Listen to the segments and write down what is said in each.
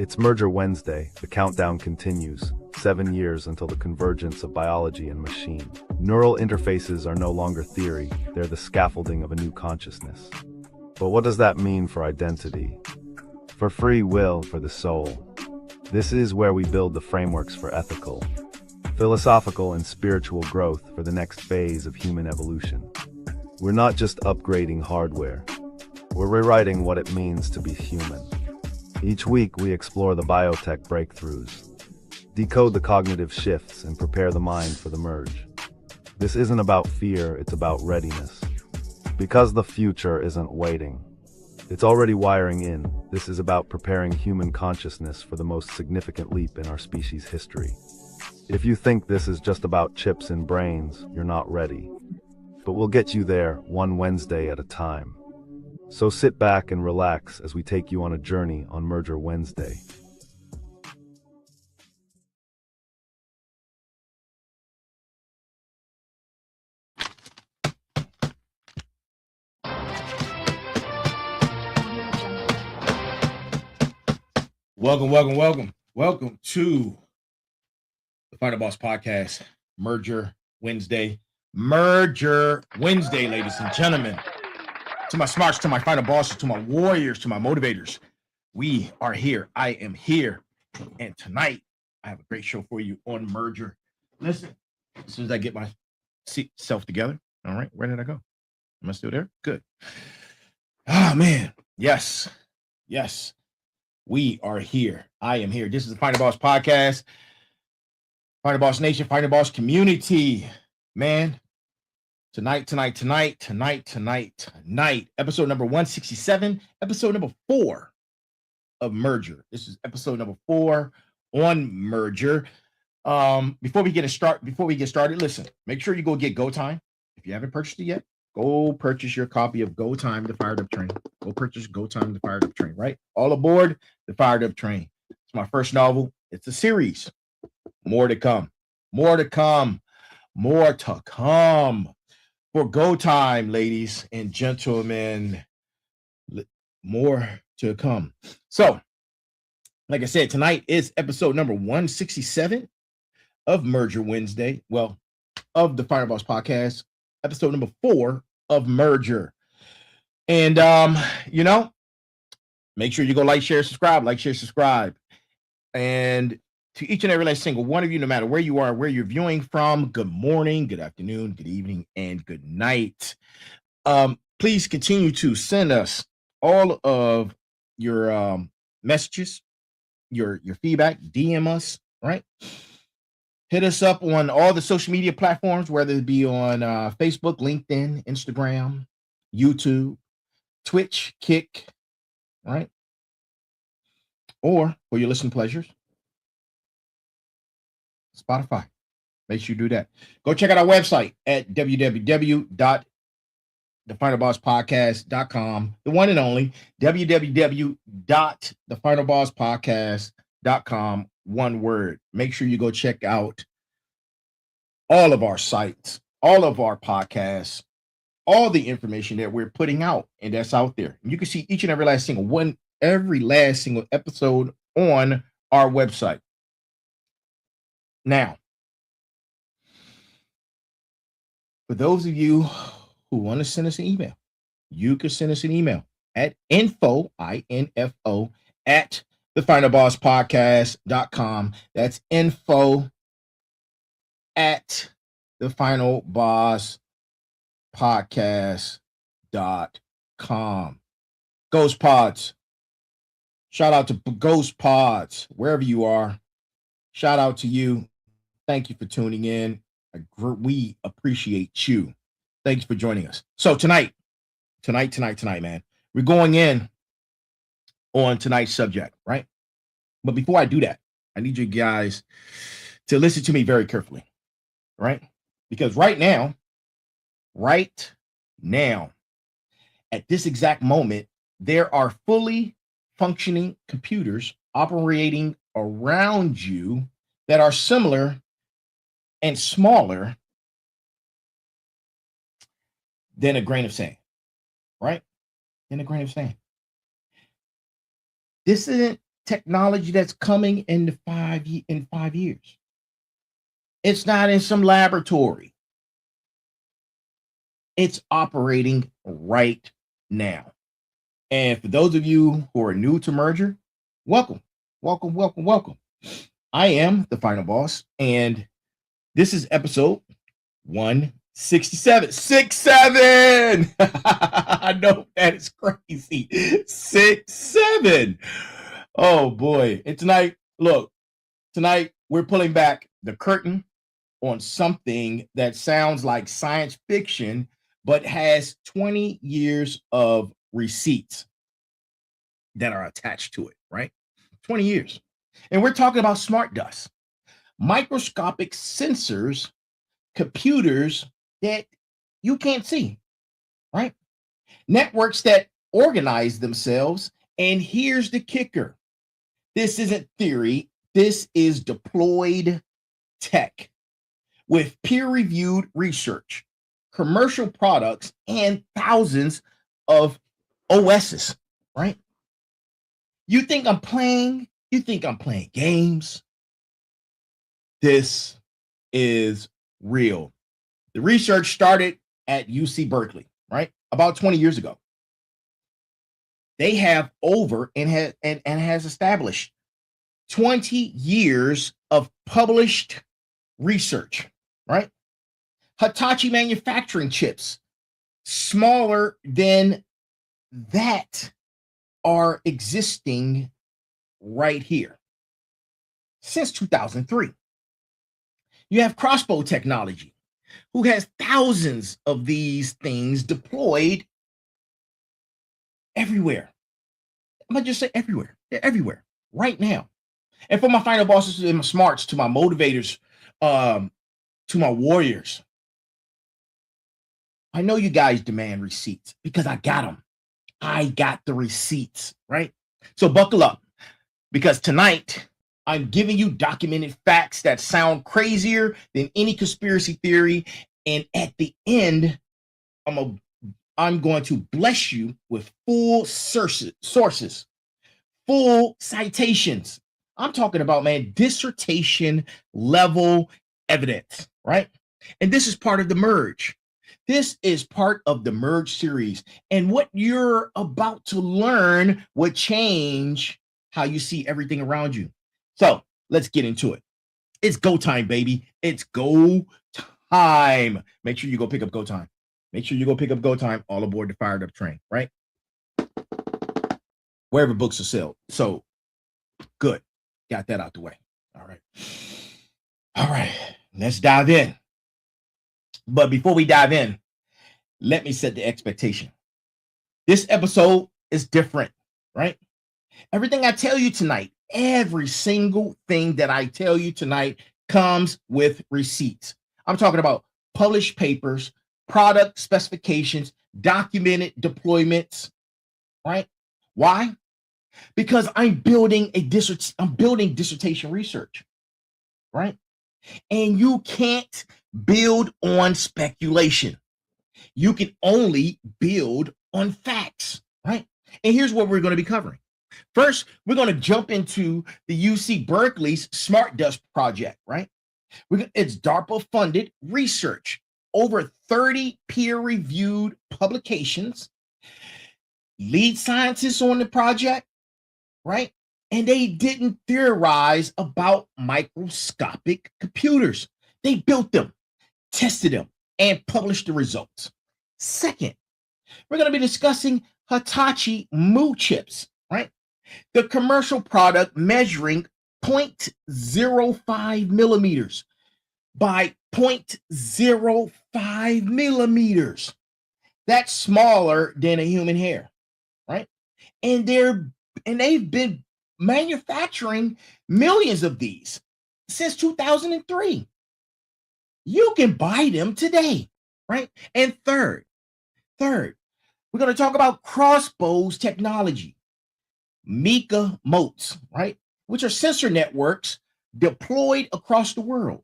It's Merger Wednesday. The countdown continues. 7 years until the convergence of biology and machine. Neural interfaces are no longer theory. They're the scaffolding of a new consciousness. But what does that mean for identity? For free will, for the soul? This is where we build the frameworks for ethical, philosophical, and spiritual growth for the next phase of human evolution. We're not just upgrading hardware. We're rewriting what it means to be human. Each week, we explore the biotech breakthroughs, decode the cognitive shifts, and prepare the mind for the merge. This isn't about fear, it's about readiness. Because the future isn't waiting. It's already wiring in. This is about preparing human consciousness for the most significant leap in our species' history. If you think this is just about chips and brains, you're not ready. But we'll get you there, one Wednesday at a time. So sit back and relax as we take you on a journey on Merger Wednesday. Welcome to the Final Boss Podcast, Merger Wednesday, ladies and gentlemen. To my smarts, to my final bosses, to my warriors, to my motivators, we are here. I am here. And tonight, I have a great show for you on Merger. Listen, as soon as I get my self together, all right, where did I go? Am I still there? Good. Oh, man. Yes. We are here. I am here. This is the Final Boss Podcast, Final Boss Nation, Final Boss community. Man, tonight, episode number 167, episode number 4 of Merger. This is episode number 4 on Merger. Before we get started, listen, make sure you go get Go Time. If you haven't purchased it yet, go purchase your copy of Go Time, the Fired Up Train. Go purchase Go Time, the Fired Up Train, right? All aboard the Fired Up Train. It's my first novel. It's a series. More to come. For Go Time, ladies and gentlemen, more to come. So, like I said, tonight is episode number 167 of Merger Wednesday. Well, of the Final Boss Podcast, episode number 4 of Merger. And, make sure you go like, share, subscribe. And to each and every last single one of you, no matter where you are, where you're viewing from, good morning, good afternoon, good evening, and good night. Please continue to send us all of your messages, your feedback, DM us, right? Hit us up on all the social media platforms, whether it be on Facebook, LinkedIn, Instagram, YouTube, Twitch, Kick, right? Or for your listening pleasures, Spotify. Make sure you do that. Go check out our website at www.thefinalbosspodcast.com. The one and only www.thefinalbosspodcast.com. One word. Make sure you go check out all of our sites, all of our podcasts, all the information that we're putting out, and that's out there. And you can see each and every last single episode on our website. Now, for those of you who want to send us an email, you can send us an email at info, I-N-F-O, at thefinalbosspodcast.com. That's info at thefinalbosspodcast.com. Ghost Pods. Shout out to Ghost Pods, wherever you are. Shout out to you. Thank you for tuning in. We appreciate you. Thanks for joining us. So tonight, man, we're going in on tonight's subject, right? But before I do that, I need you guys to listen to me very carefully, right? Because right now, at this exact moment, there are fully functioning computers operating around you that are similar and smaller than a grain of sand, right? Than a grain of sand. This isn't technology that's coming in 5 years. It's not in some laboratory. It's operating right now. And for those of you who are new to Merger, welcome, welcome, welcome, welcome. I am the final boss, and this is episode 167. 67. I know that is crazy. 67. Oh boy. And tonight, look, tonight we're pulling back the curtain on something that sounds like science fiction, but has 20 years of receipts that are attached to it, right? 20 years. And we're talking about smart dust, microscopic sensors, computers that you can't see, right? Networks that organize themselves. And here's the kicker. This isn't theory. This is deployed tech with peer-reviewed research, commercial products, and thousands of OSs, right? You think I'm playing? You think I'm playing games? This is real. The research started at UC Berkeley, right? About 20 years ago. They have over and has established 20 years of published research, right? Hitachi manufacturing chips, smaller than that, are existing right here since 2003. You have Crossbow technology, who has thousands of these things deployed everywhere. I'm gonna just say everywhere. They're everywhere right now. And for my final bosses and my smarts, to my motivators, to my warriors, I know you guys demand receipts because I got them. I got the receipts, right? So buckle up, because tonight I'm giving you documented facts that sound crazier than any conspiracy theory. And at the end, I'm going to bless you with full sources, full citations. I'm talking about, man, dissertation level evidence, right? And this is part of the merge. This is part of the merge series. And what you're about to learn would change how you see everything around you. So let's get into it. It's go time, baby. It's go time. Make sure you go pick up go time. Make sure you go pick up go time. All aboard the fired up train, right? Wherever books are sold. So good. Got that out the way. All right. All right. Let's dive in. But before we dive in, let me set the expectation. This episode is different, right? Everything I tell you tonight, every single thing that I tell you tonight comes with receipts. I'm talking about published papers, product specifications, documented deployments, right? Why? Because I'm building dissertation research, right? And you can't build on speculation. You can only build on facts, right? And here's what we're going to be covering. First, we're going to jump into the UC Berkeley's Smart Dust project, right? It's DARPA-funded research, over 30 peer-reviewed publications, lead scientists on the project, right? And they didn't theorize about microscopic computers. They built them, tested them, and published the results. Second, we're going to be discussing Hitachi motes chips, right? The commercial product measuring 0.05 millimeters by 0.05 millimeters. That's smaller than a human hair, right? And they've been manufacturing millions of these since 2003. You can buy them today, right? And third, we're going to talk about Crossbow's technology, MICA motes, right? Which are sensor networks deployed across the world.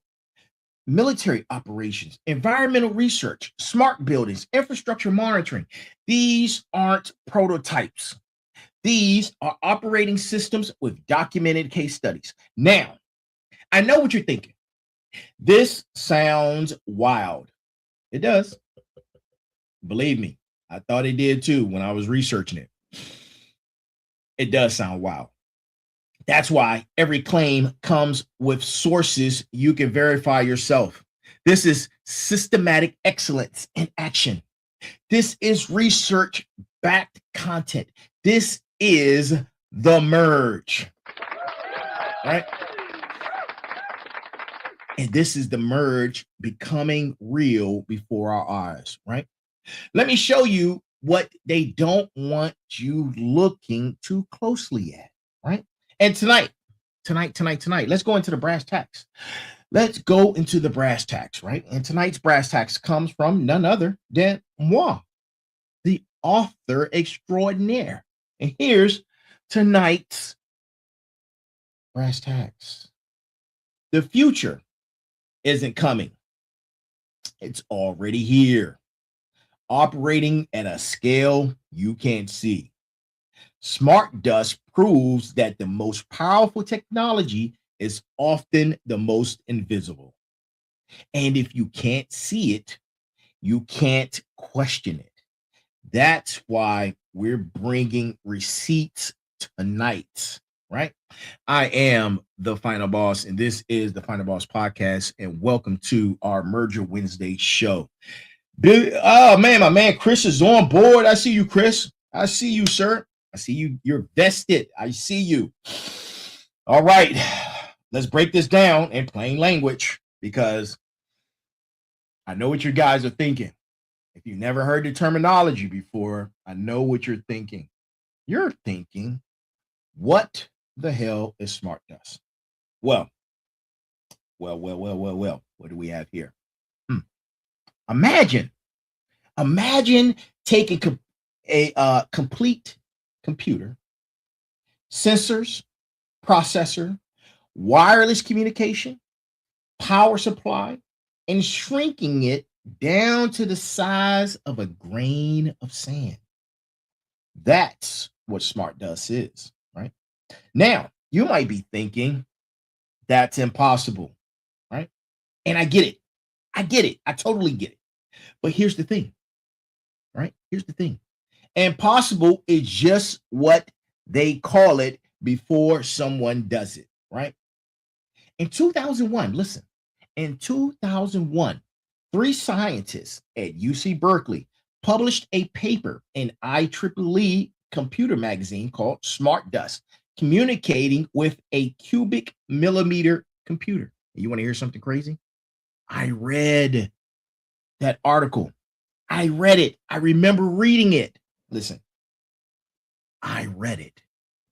Military operations, environmental research, smart buildings, infrastructure monitoring. These aren't prototypes. These are operating systems with documented case studies. Now, I know what you're thinking. This sounds wild. It does. Believe me, I thought it did too when I was researching it. It does sound wild. That's why every claim comes with sources you can verify yourself. This is systematic excellence in action. This is research-backed content. This is the merge, right? And this is the merge becoming real before our eyes, right? Let me show you what they don't want you looking too closely at, right? And tonight, let's go into the brass tacks. Let's go into the brass tacks, right? And tonight's brass tacks comes from none other than moi, the author extraordinaire. And here's tonight's brass tacks. The future isn't coming. It's already here, operating at a scale you can't see. Smart dust proves that the most powerful technology is often the most invisible. And if you can't see it, you can't question it. That's why we're bringing receipts tonight, right? I am the Final Boss, and this is the Final Boss Podcast, and welcome to our Merger Wednesday show. Oh, man, my man Chris is on board. I see you, Chris. I see you, sir. I see you. You're vested. I see you. All right. Let's break this down in plain language because I know what you guys are thinking. If you never heard the terminology before, I know what you're thinking. You're thinking, what the hell is smart dust? Well. What do we have here? Imagine taking a complete computer, sensors, processor, wireless communication, power supply, and shrinking it down to the size of a grain of sand. That's what smart dust is, right? Now, you might be thinking that's impossible, right? And I get it. I totally get it. But here's the thing, right? Here's the thing. Impossible is just what they call it before someone does it, right? In 2001, listen, in 2001, 3 scientists at UC Berkeley published a paper in IEEE computer magazine called Smart Dust, communicating with a cubic millimeter computer. You want to hear something crazy? I read that article. I read it. I remember reading it. Listen, I read it,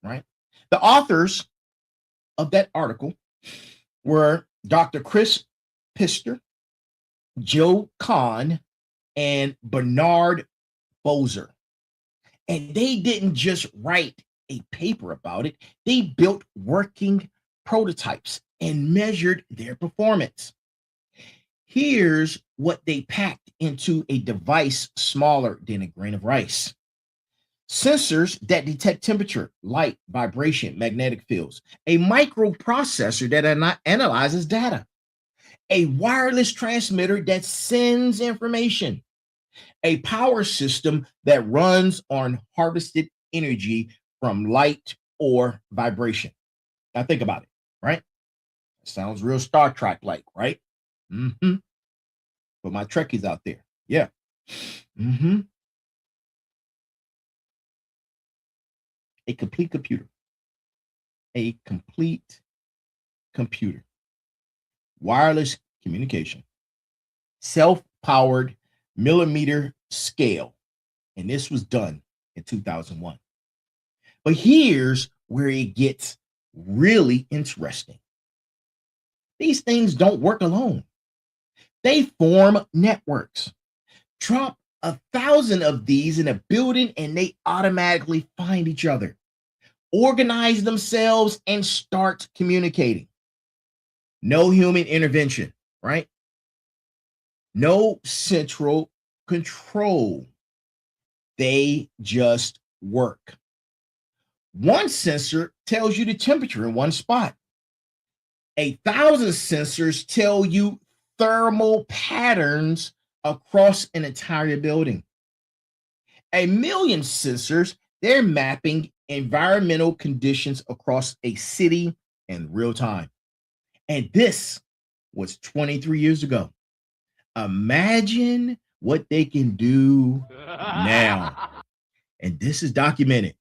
right? The authors of that article were Dr. Chris Pister, Joe Kahn, and Bernard Bozer. And they didn't just write a paper about it. They built working prototypes and measured their performance. Here's what they packed into a device smaller than a grain of rice. Sensors that detect temperature, light, vibration, magnetic fields, a microprocessor that analyzes data, a wireless transmitter that sends information, a power system that runs on harvested energy from light or vibration. Now think about it, right? Sounds real Star Trek like, right? But my Trekkies out there. Yeah. A complete computer. A complete computer. Wireless communication. Self-powered millimeter scale. And this was done in 2001. But here's where it gets really interesting. These things don't work alone. They form networks. Drop 1,000 of these in a building and they automatically find each other, organize themselves, and start communicating. No human intervention, right? No central control. They just work. One sensor tells you the temperature in one spot. 1,000 sensors tell you thermal patterns across an entire building. 1,000,000 sensors, they're mapping environmental conditions across a city in real time. And this was 23 years ago. Imagine what they can do now. And this is documented.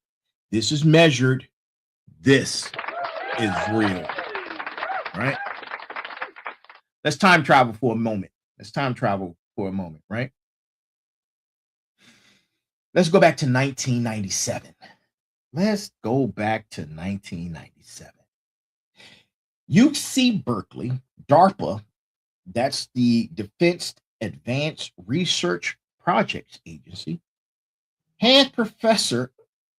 This is measured. This is real. Right? Let's time travel for a moment. Right? Let's go back to 1997. UC Berkeley, DARPA, that's the Defense Advanced Research Projects Agency, hands Professor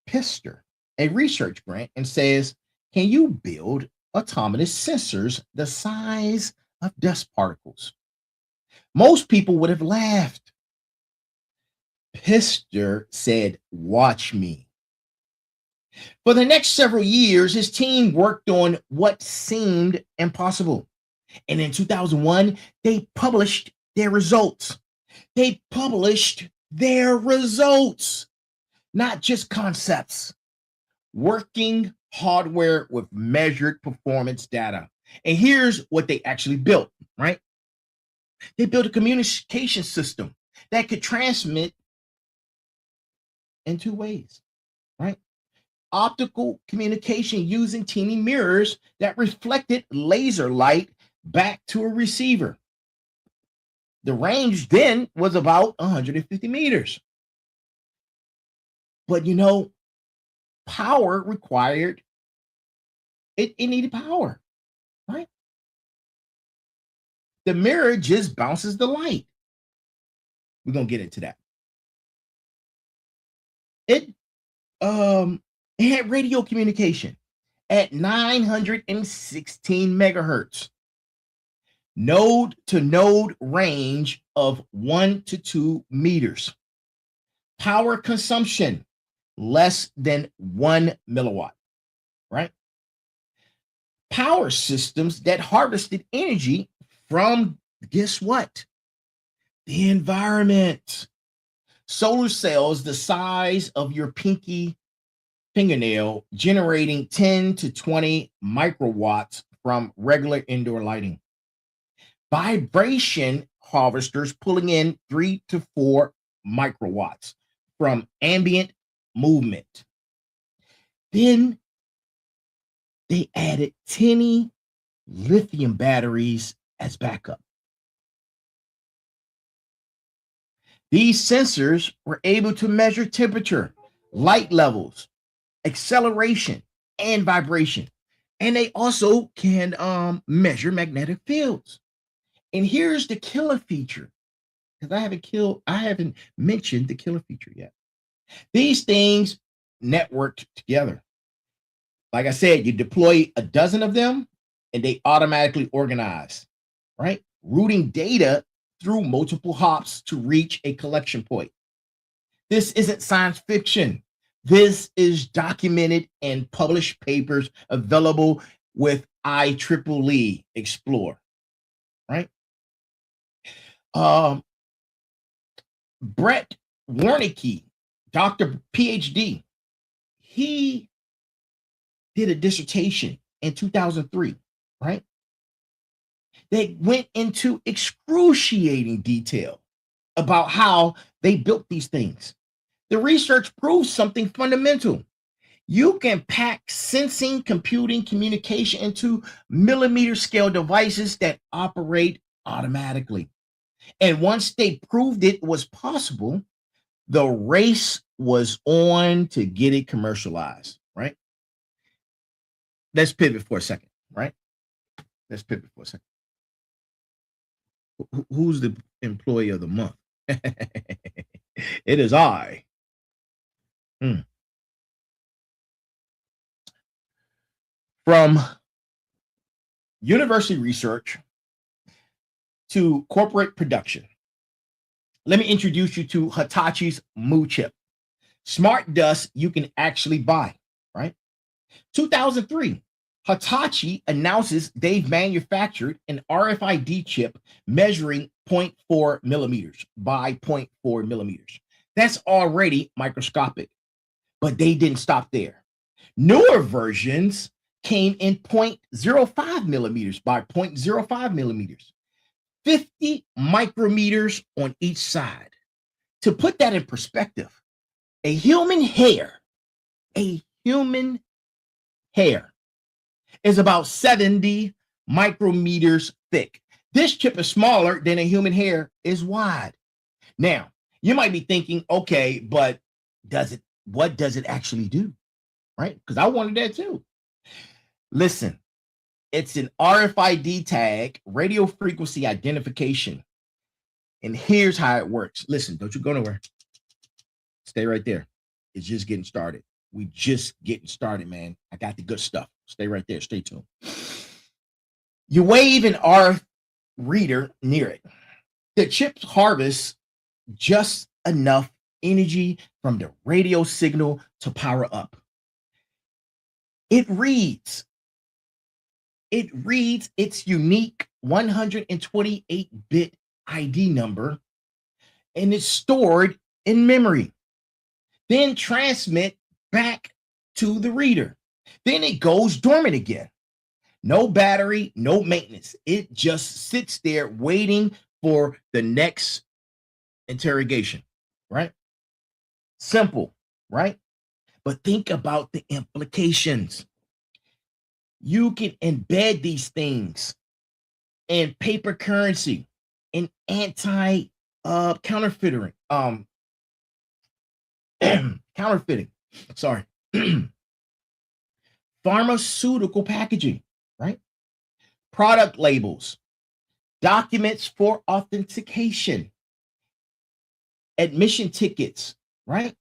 Pister a research grant and says, can you build autonomous sensors the size of dust particles? Most people would have laughed. Pister said, watch me. For the next several years, his team worked on what seemed impossible. And in 2001, they published their results. Not just concepts, working hardware with measured performance data. And here's what they actually built, right? They built a communication system that could transmit in two ways, right? Optical communication using teeny mirrors that reflected laser light back to a receiver. The range then was about 150 meters. But power required, it needed power, right? The mirror just bounces the light. We're going to get into that. It had radio communication at 916 megahertz. Node to node range of 1 to 2 meters. Power consumption less than 1 milliwatt, right? Power systems that harvested energy from, guess what? The environment. Solar cells the size of your pinky fingernail, generating 10 to 20 microwatts from regular indoor lighting. Vibration harvesters pulling in 3 to 4 microwatts from ambient movement. Then they added tiny lithium batteries as backup. These sensors were able to measure temperature, light levels, acceleration, and vibration. And they also can measure magnetic fields. And here's the killer feature, because I haven't mentioned the killer feature yet. These things networked together. Like I said, you deploy a dozen of them and they automatically organize, right? Routing data through multiple hops to reach a collection point. This isn't science fiction. This is documented in published papers available with IEEE Explore, right? Brett Warnicki, Dr. PhD, he did a dissertation in 2003, right? They went into excruciating detail about how they built these things. The research proves something fundamental. You can pack sensing, computing, communication into millimeter scale devices that operate automatically. And once they proved it was possible, the race was on to get it commercialized, right? Let's pivot for a second, right? Who's the employee of the month? It is I. From university research to corporate production, let me introduce you to Hitachi's Mu chip. Smart dust you can actually buy, right? 2003, Hitachi announces they've manufactured an RFID chip measuring 0.4 millimeters by 0.4 millimeters. That's already microscopic, but they didn't stop there. Newer versions came in 0.05 millimeters by 0.05 millimeters, 50 micrometers on each side. To put that in perspective, a human hair is about 70 micrometers thick. This chip is smaller than a human hair is wide. Now, you might be thinking, okay, but what does it actually do? Right? Because I wanted that too. Listen, it's an RFID tag, radio frequency identification. And here's how it works. Listen, don't you go nowhere. Stay right there. It's just getting started. We just getting started, man. I got the good stuff. Stay right there. Stay tuned. You wave an RF reader near it. The chip harvests just enough energy from the radio signal to power up. It reads its unique 128-bit ID number, and it's stored in memory. Then transmit back to the reader. Then it goes dormant again. No battery, no maintenance. It just sits there waiting for the next interrogation, right? Simple, right? But think about the implications. You can embed these things in paper currency, in counterfeiting. Counterfeiting. Sorry. Pharmaceutical packaging, right? Product labels, documents for authentication, admission tickets, right?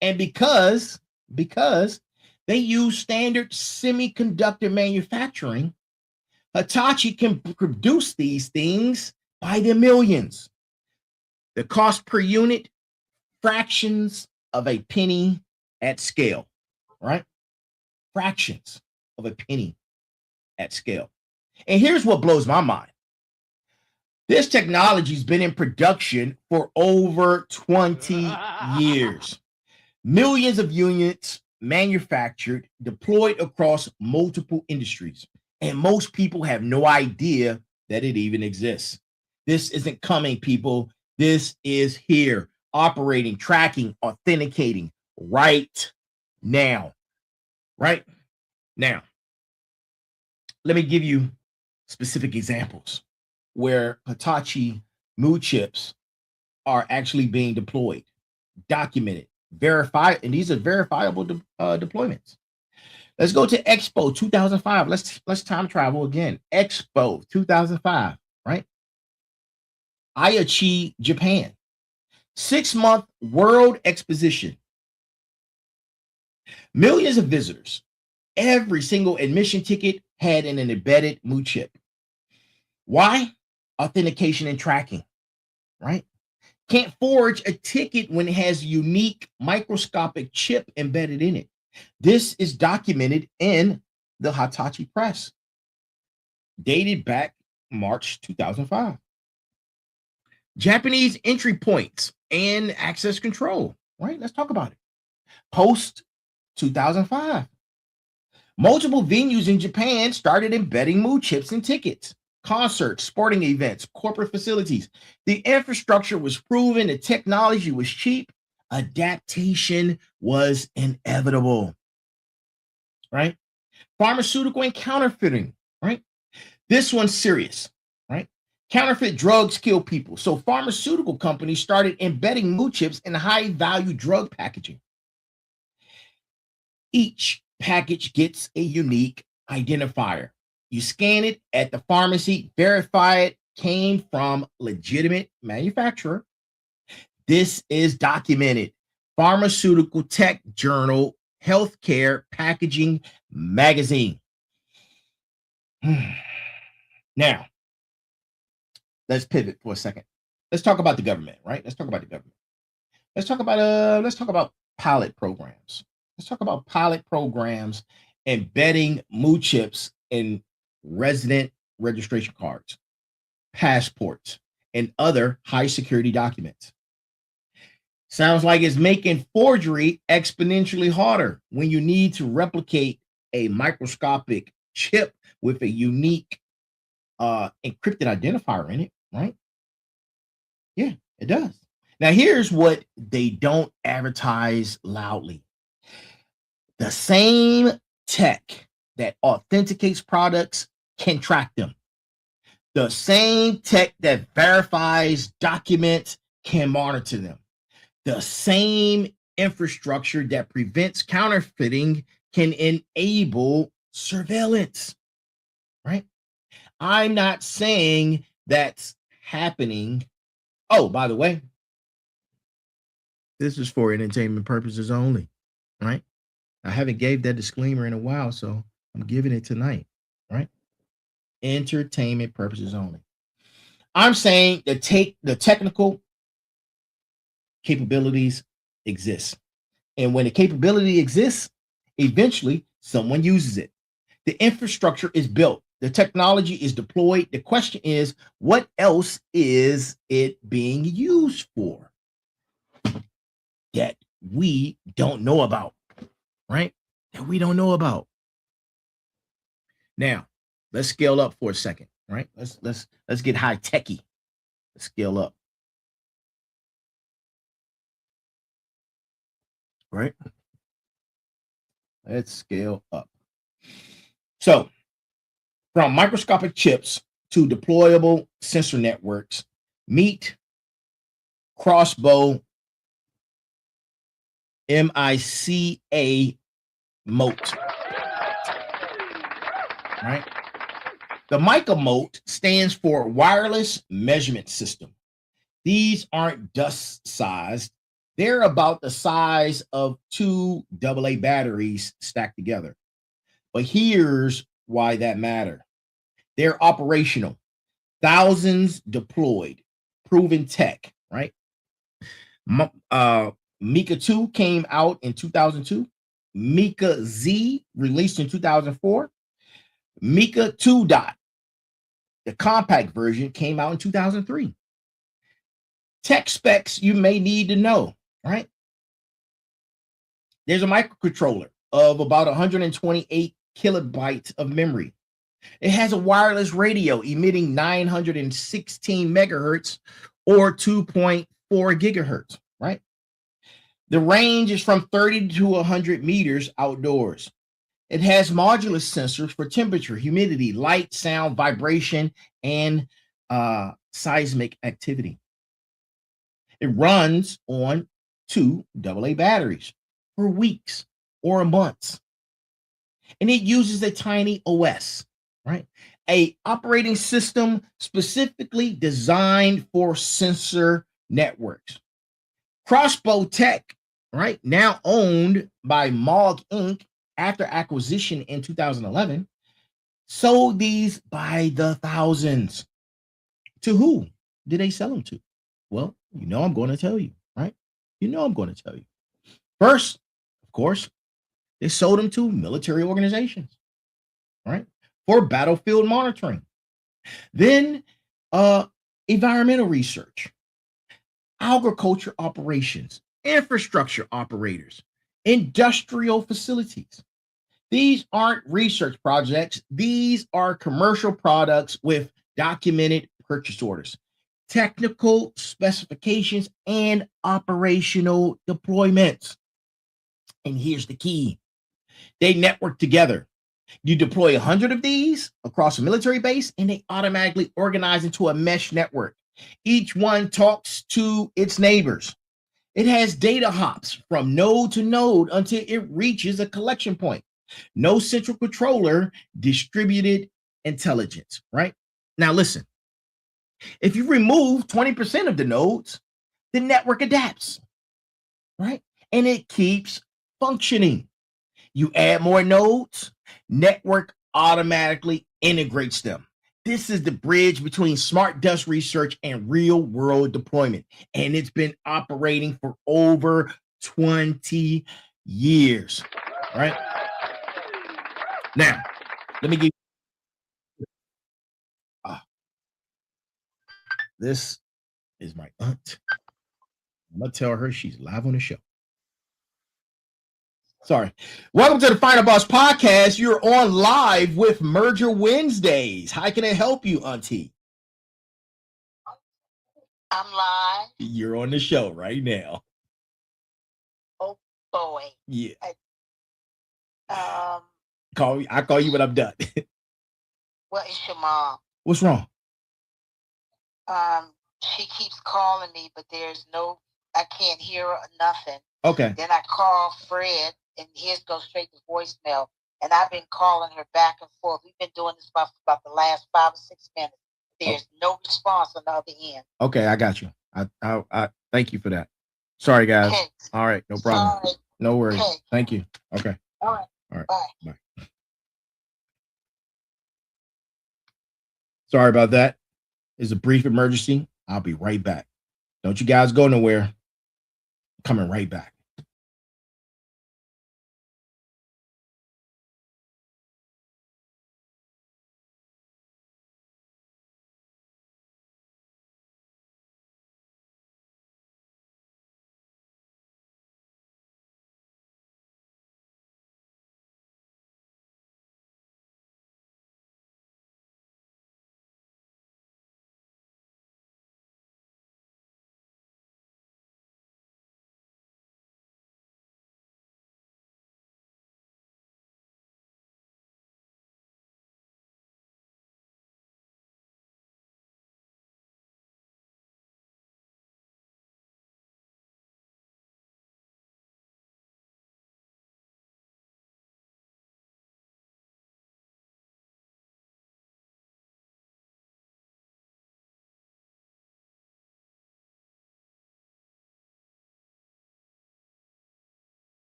And because they use standard semiconductor manufacturing, Hitachi can produce these things by the millions. The cost per unit, fractions of a penny at scale, right? Fractions of a penny at scale. And here's what blows my mind. This technology's been in production for over 20 years. Millions of units manufactured, deployed across multiple industries. And most people have no idea that it even exists. This isn't coming, people. This is here, operating, tracking, authenticating right now. Right now. Let me give you specific examples where Hitachi mood chips are actually being deployed, documented, verified, and these are verifiable deployments. Let's go to Expo 2005. Let's time travel again. Expo 2005, right? Aichi, Japan. 6-month world exposition. Millions of visitors. Every single admission ticket had an embedded mood chip. Why? Authentication and tracking, right? Can't forge a ticket when it has a unique microscopic chip embedded in it. This is documented in the Hitachi press, dated back March 2005. Japanese entry points and access control, right? Let's talk about it. Post 2005. Multiple venues in Japan started embedding mood chips in tickets, concerts, sporting events, corporate facilities. The infrastructure was proven, the technology was cheap, adaptation was inevitable, right? Pharmaceutical and counterfeiting, right? This one's serious, right? Counterfeit drugs kill people. So pharmaceutical companies started embedding mood chips in high-value drug packaging. Each package gets a unique identifier. You scan it at the pharmacy, verify it came from legitimate manufacturer. This is documented. Pharmaceutical Tech Journal, Healthcare Packaging Magazine. Now, let's pivot for a second. Let's talk about the government, right? Let's talk about the government. Let's talk about pilot programs. Let's talk about pilot programs embedding mood chips in resident registration cards, passports, and other high security documents. Sounds like it's making forgery exponentially harder when you need to replicate a microscopic chip with a unique encrypted identifier in it, right? Yeah, it does. Now, here's what they don't advertise loudly. The same tech that authenticates products can track them. The same tech that verifies documents can monitor them. The same infrastructure that prevents counterfeiting can enable surveillance, right? I'm not saying that's happening. Oh, by the way, this is for entertainment purposes only, right? I haven't gave that disclaimer in a while, so I'm giving it tonight, right? Entertainment purposes only. I'm saying that the technical capabilities exist. And when the capability exists, eventually someone uses it. The infrastructure is built. The technology is deployed. The question is, what else is it being used for that we don't know about, right? That we don't know about. Now, let's scale up for a second, right? Let's get high techy. Let's scale up. Right? Let's scale up. So, from microscopic chips to deployable sensor networks, meet Crossbow MICA mote. Right? The MICA mote stands for Wireless Measurement System. These aren't dust-sized. They're about the size of 2 AA batteries stacked together. But here's why that matters. They're operational. Thousands deployed. Proven tech, right? Mica 2 came out in 2002. Mica Z released in 2004. Mica 2 dot, the compact version, came out in 2003. Tech specs you may need to know, right? There's a microcontroller of about 128 kilobytes of memory. It has a wireless radio emitting 916 megahertz or 2.4 gigahertz, right? The range is from 30 to 100 meters outdoors. It has modular sensors for temperature, humidity, light, sound, vibration, and seismic activity. It runs on 2 AA batteries for weeks or months. And it uses a tiny OS, right? A operating system specifically designed for sensor networks. Crossbow Tech, right, now owned by Mog Inc. after acquisition in 2011, sold these by the thousands. To who did they sell them to? Well, you know I'm going to tell you, right? You know I'm going to tell you. First, of course, they sold them to military organizations, right? For battlefield monitoring. Then environmental research, agriculture operations, infrastructure operators, industrial facilities. These aren't research projects. These are commercial products with documented purchase orders, technical specifications, and operational deployments. And here's the key. They network together. You deploy 100 of these across a military base, and they automatically organize into a mesh network. Each one talks to its neighbors. It has data hops from node to node until it reaches a collection point. No central controller, distributed intelligence, right? Now listen, if you remove 20% of the nodes, the network adapts, right? And it keeps functioning. You add more nodes, network automatically integrates them. This is the bridge between smart dust research and real world deployment. And it's been operating for over 20 years, right? Now, let me give this is my aunt. I'm gonna tell her she's live on the show. Sorry. Welcome to the Final Boss Podcast. You're on live with Merger Wednesdays. How can I help you, Auntie? I'm live. You're on the show right now. Oh boy. Yeah. I'll call you when I'm done. What is your mom? What's wrong? She keeps calling me, but I can't hear her or nothing. Okay. Then I call Fred, and his goes straight to voicemail. And I've been calling her back and forth. We've been doing this for about the last 5 or 6 minutes. There's no response on the other end. Okay, I got you. I thank you for that. Sorry, guys. Okay. All right, no problem. Sorry. No worries. Okay. Thank you. Okay. All right. All right. Bye. Bye. Sorry about that. It's a brief emergency. I'll be right back. Don't you guys go nowhere. Coming right back.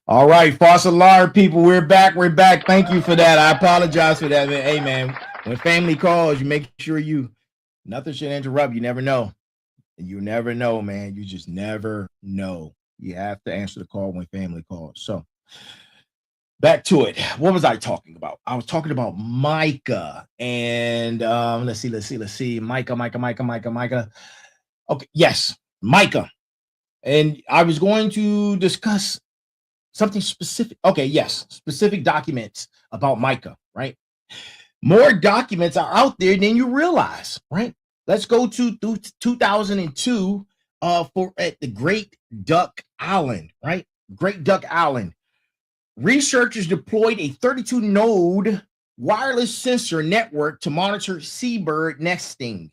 All right, false alarm, people. We're back. We're back. Thank you for that. I apologize for that, man. Hey, man, when family calls, you make sure nothing should interrupt. You never know. You never know, man. You just never know. You have to answer the call when family calls. So back to it. What was I talking about? I was talking about Mica. And let's see. Mica. Okay, yes, Mica. And I was going to discuss something specific. Okay, yes, specific documents about Mica, right? More documents are out there than you realize, right? Let's go to 2002 at the Great Duck Island, right? Great Duck Island. Researchers deployed a 32-node wireless sensor network to monitor seabird nesting,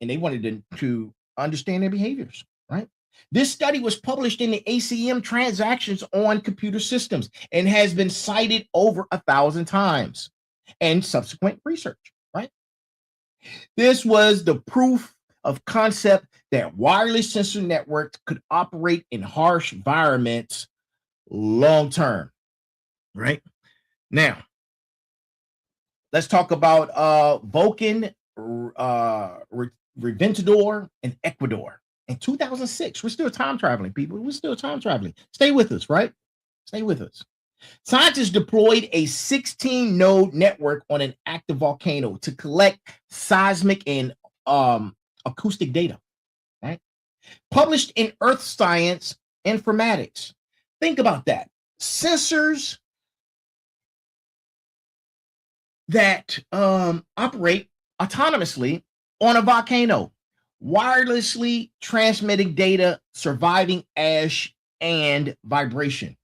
and they wanted to understand their behaviors, right? This study was published in the ACM Transactions on Computer Systems and has been cited over 1,000 times and subsequent research, right? This was the proof of concept that wireless sensor networks could operate in harsh environments long term, right? Now, let's talk about Vulcan, Reventador, and Ecuador. In 2006, we're still time traveling, people. We're still time traveling. Stay with us, right? Stay with us. Scientists deployed a 16-node network on an active volcano to collect seismic and acoustic data, right? Published in Earth Science Informatics. Think about that. Sensors that operate autonomously on a volcano, wirelessly transmitting data, surviving ash and vibration.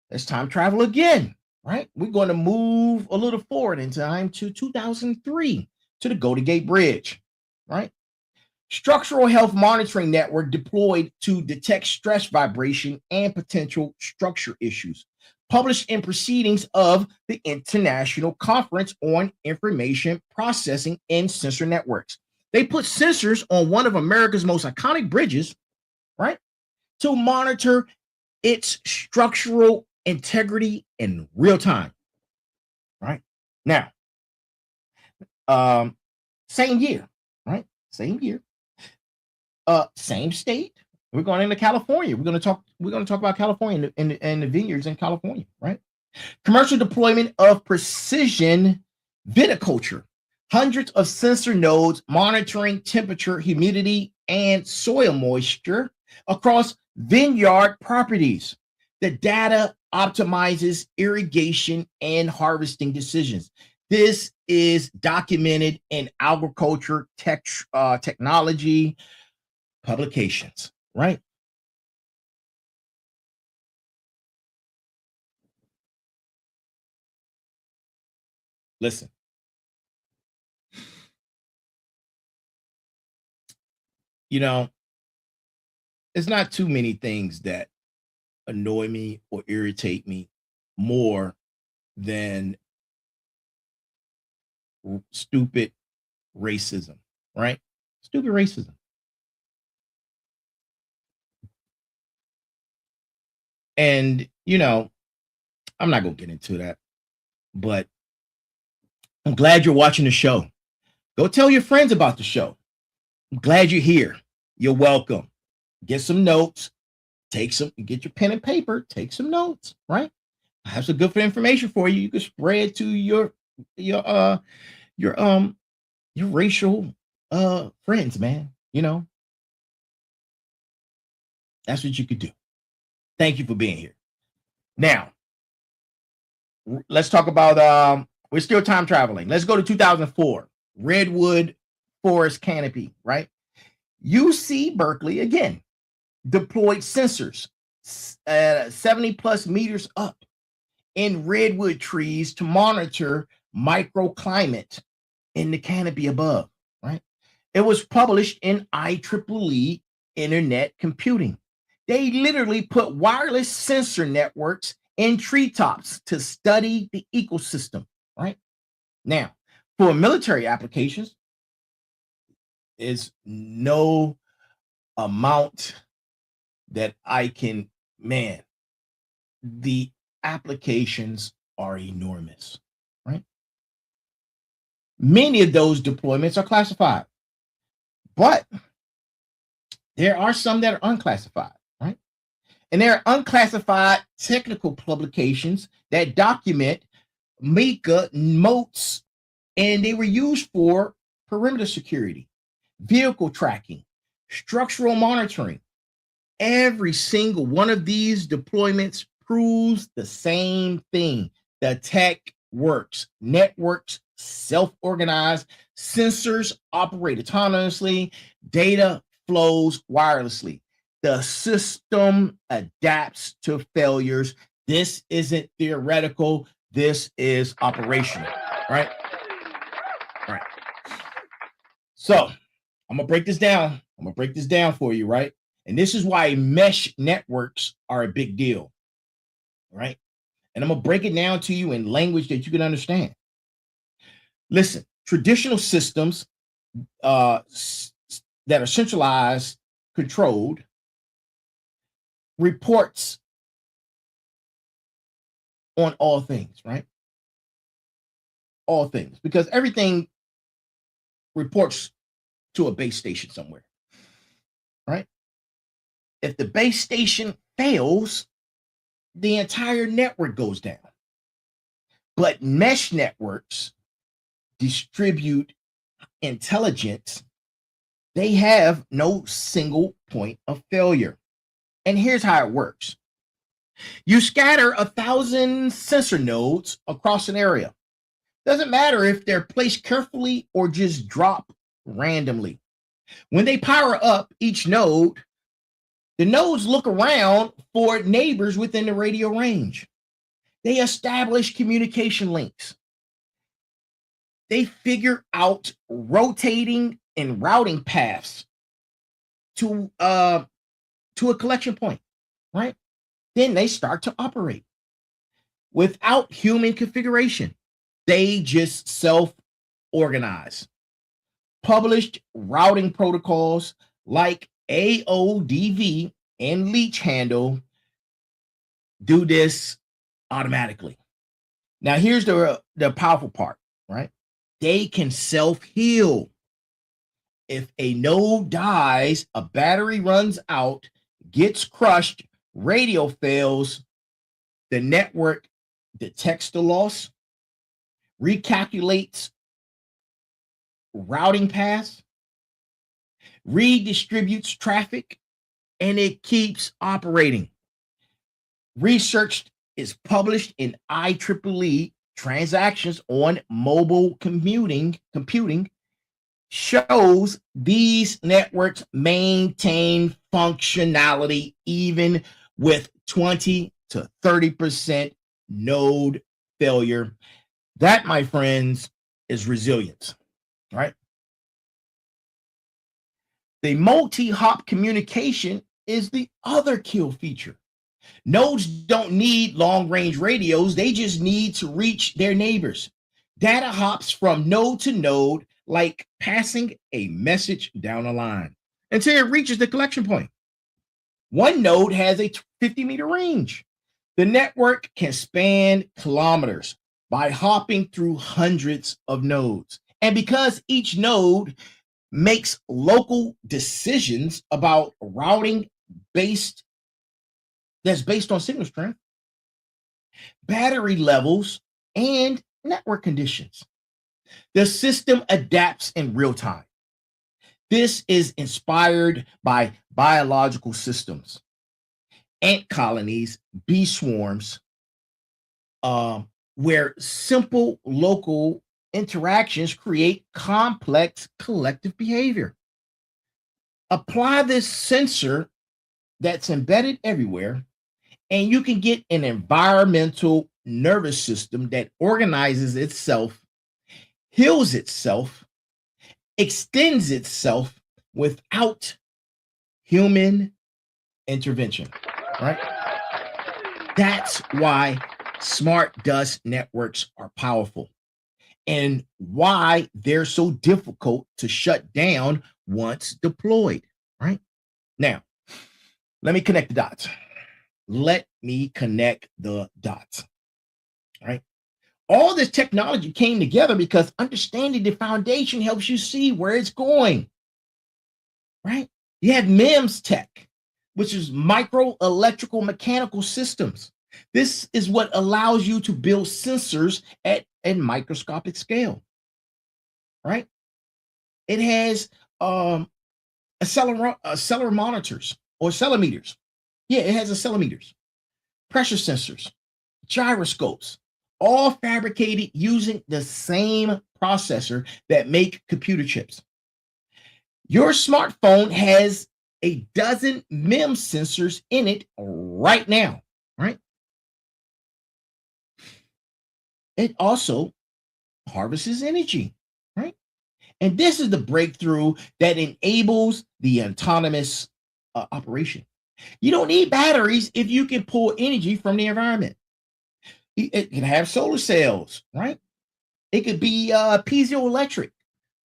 Let's time travel again, right? We're going to move a little forward in time to 2003 to the Golden Gate Bridge, right? Structural health monitoring network deployed to detect stress, vibration, and potential structure issues. Published in Proceedings of the International Conference on Information Processing and Sensor Networks. They put sensors on one of America's most iconic bridges, right, to monitor its structural integrity in real time, right? Now, same year, right? same year, same state. We're going into California. We're going to talk about California and the vineyards in California, right? Commercial deployment of precision viticulture. Hundreds of sensor nodes monitoring temperature, humidity, and soil moisture across vineyard properties. The data optimizes irrigation and harvesting decisions. This is documented in agriculture technology publications, right? Listen. You know, it's not too many things that annoy me or irritate me more than stupid racism, right? Stupid racism. And, I'm not going to get into that, but I'm glad you're watching the show. Go tell your friends about the show. I'm glad you're here. You're welcome. Get some notes. Get your pen and paper. Take some notes, right? I have some good information for you. You can spread to your racial friends, man. That's what you could do. Thank you for being here. Now, let's talk about we're still time traveling. Let's go to 2004. Redwood forest canopy, right? UC Berkeley again deployed sensors 70 plus meters up in redwood trees to monitor microclimate in the canopy above, right? It was published in IEEE Internet Computing. They literally put wireless sensor networks in treetops to study the ecosystem, right? Now, for military applications, is no amount that I can, the applications are enormous, right? Many of those deployments are classified, but there are some that are unclassified, right? And there are unclassified technical publications that document MICA motes, and they were used for perimeter security, vehicle tracking, structural monitoring. Every single one of these deployments proves the same thing. The tech works. Networks self-organize. Sensors operate autonomously. Data flows wirelessly. The system adapts to failures. This isn't theoretical. This is operational, right? Right. So I'm going to break this down. I'm going to break this down for you, right? And this is why mesh networks are a big deal, right? And I'm going to break it down to you in language that you can understand. Listen, traditional systems that are centralized, controlled, reports on all things, right? All things, because everything reports to a base station somewhere, right? If the base station fails, the entire network goes down. But mesh networks distribute intelligence. They have no single point of failure. And here's how it works. You scatter 1,000 sensor nodes across an area. Doesn't matter if they're placed carefully or just drop randomly. When they power up each node, the nodes look around for neighbors within the radio range. They establish communication links. They figure out rotating and routing paths to a collection point, right? Then they start to operate without human configuration. They just self-organize. Published routing protocols like AODV and leech handle do this automatically. Now, here's the powerful part, right? They can self-heal. If a node dies, a battery runs out, gets crushed, radio fails, the network detects the loss, recalculates routing paths, redistributes traffic, and it keeps operating. Research is published in IEEE Transactions on Mobile Computing shows these networks maintain functionality even with 20 to 30% node failure. That, my friends, is resilience, right? The multi-hop communication is the other kill feature. Nodes don't need long-range radios. They just need to reach their neighbors. Data hops from node to node like passing a message down a line until it reaches the collection point. One node has a 50-meter range. The network can span kilometers by hopping through hundreds of nodes. And because each node makes local decisions about routing that's based on signal strength, battery levels, and network conditions, the system adapts in real time. This is inspired by biological systems, ant colonies, bee swarms, where simple local interactions create complex collective behavior. Apply this sensor that's embedded everywhere, and you can get an environmental nervous system that organizes itself, heals itself, extends itself without human intervention, right? That's why smart dust networks are powerful and why they're so difficult to shut down once deployed, right? Now, let me connect the dots. Let me connect the dots, right? All this technology came together because understanding the foundation helps you see where it's going, right? You have MEMS tech, which is micro electrical mechanical systems. This is what allows you to build sensors at a microscopic scale, right? It has accelerometers or accelerometers. Yeah, it has accelerometers, pressure sensors, gyroscopes, all fabricated using the same processor that make computer chips. Your smartphone has a dozen MEMS sensors in it right now, right? It also harvests energy, right? And this is the breakthrough that enables the autonomous operation. You don't need batteries if you can pull energy from the environment. It can have solar cells, right? It could be piezoelectric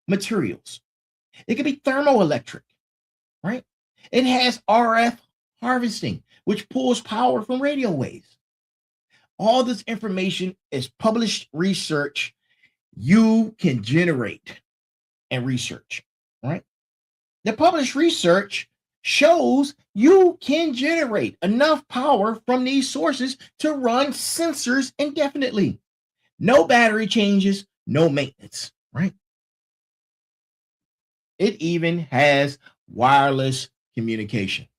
materials. It could be thermoelectric, right? It has RF harvesting, which pulls power from radio waves. All this information is published research you can generate and research, right? The published research shows you can generate enough power from these sources to run sensors indefinitely. No battery changes, no maintenance, right? It even has wireless communication,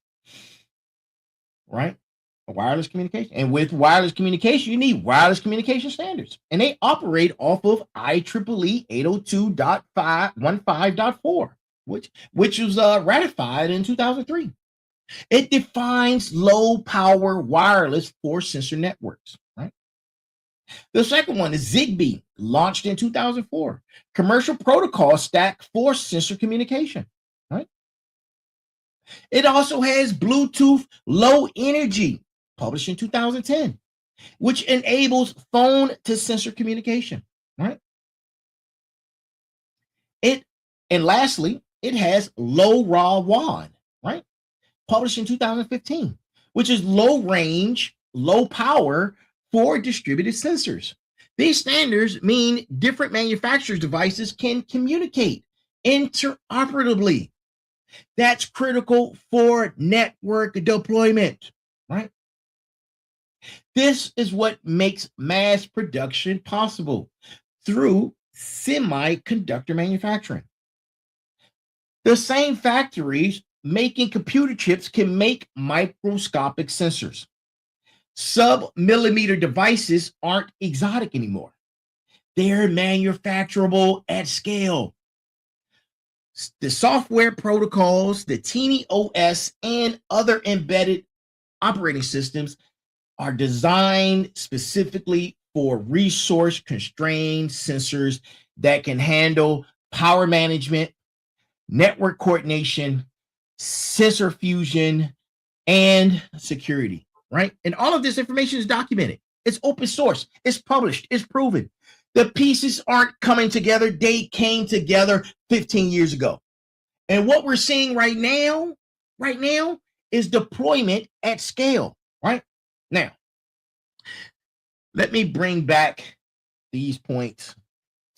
right? Wireless communication. And with wireless communication, you need wireless communication standards. And they operate off of IEEE 802.15.4, which was ratified in 2003. It defines low power wireless for sensor networks, right? The second one is Zigbee, launched in 2004, commercial protocol stack for sensor communication, right? It also has Bluetooth Low Energy, published in 2010, which enables phone to sensor communication, right? And lastly, it has LoRaWAN, right? Published in 2015, which is low range, low power for distributed sensors. These standards mean different manufacturers' devices can communicate interoperatively. That's critical for network deployment, right? This is what makes mass production possible through semiconductor manufacturing. The same factories making computer chips can make microscopic sensors. Sub-millimeter devices aren't exotic anymore. They're manufacturable at scale. The software protocols, the teeny OS, and other embedded operating systems are designed specifically for resource-constrained sensors that can handle power management, network coordination, sensor fusion, and security, right? And all of this information is documented. It's open source. It's published. It's proven. The pieces aren't coming together. They came together 15 years ago. And what we're seeing right now is deployment at scale, right? Now, let me bring back these points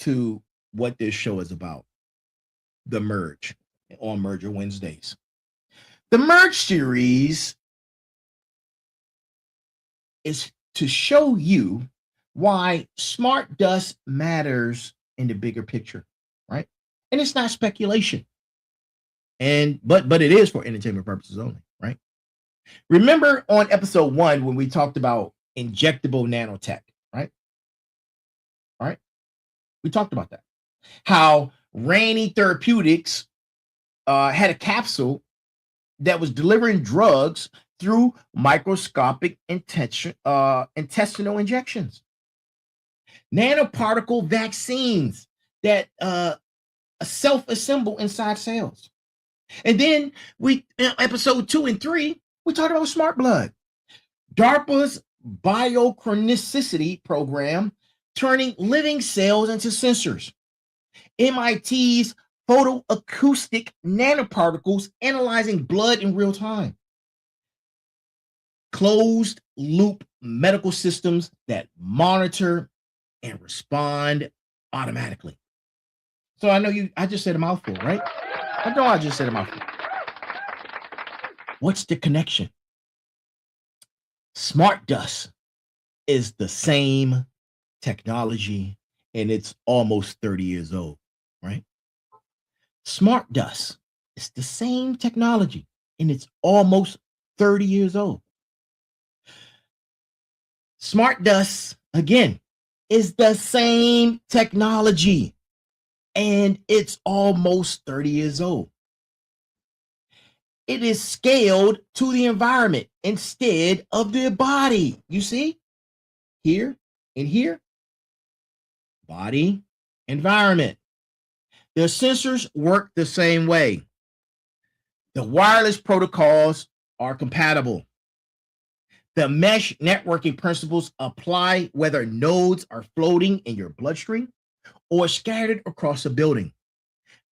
to what this show is about. The Merge on Merger Wednesdays. The Merge series is to show you why smart dust matters in the bigger picture, right? And it's not speculation. But it is for entertainment purposes only, right? Remember on episode 1 when we talked about injectable nanotech, right? All right. We talked about that. How Rainy Therapeutics had a capsule that was delivering drugs through microscopic intestinal injections. Nanoparticle vaccines that self-assemble inside cells. And then episode 2 and 3, we talked about smart blood. DARPA's biochronicity program, turning living cells into sensors. MIT's photoacoustic nanoparticles analyzing blood in real time. Closed loop medical systems that monitor and respond automatically. So I know I just said a mouthful, right? I know I just said a mouthful. What's the connection? Smart dust is the same technology and it's almost 30 years old, right? Smart dust is the same technology and it's almost 30 years old. Smart dust, again, is the same technology and it's almost 30 years old. It is scaled to the environment instead of the body. You see? Here and here. Body, environment. The sensors work the same way. The wireless protocols are compatible. The mesh networking principles apply whether nodes are floating in your bloodstream or scattered across a building.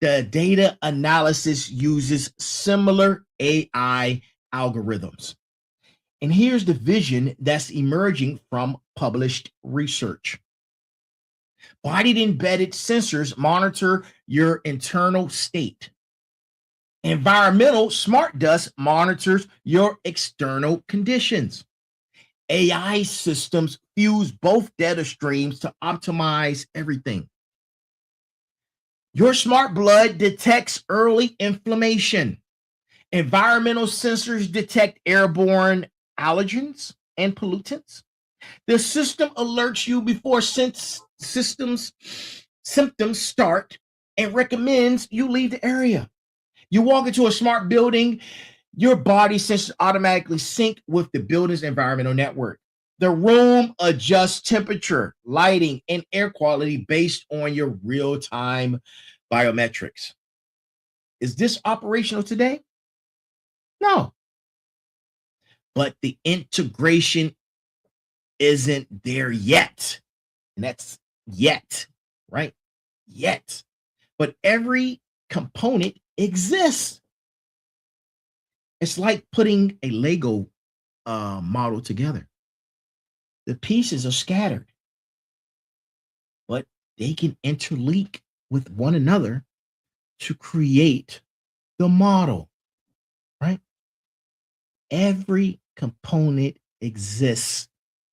The data analysis uses similar AI algorithms. And here's the vision that's emerging from published research. Bodied embedded sensors monitor your internal state. Environmental smart dust monitors your external conditions. AI systems fuse both data streams to optimize everything. Your smart blood detects early inflammation. Environmental sensors detect airborne allergens and pollutants. The system alerts you before symptoms start and recommends you leave the area. You walk into a smart building, your body sensors automatically sync with the building's environmental network. The room adjusts temperature, lighting, and air quality based on your real-time biometrics. Is this operational today? No. But the integration isn't there yet. And that's yet, right? Yet. But every component exists. It's like putting a Lego model together. The pieces are scattered, but they can interlink with one another to create the model, right? Every component exists,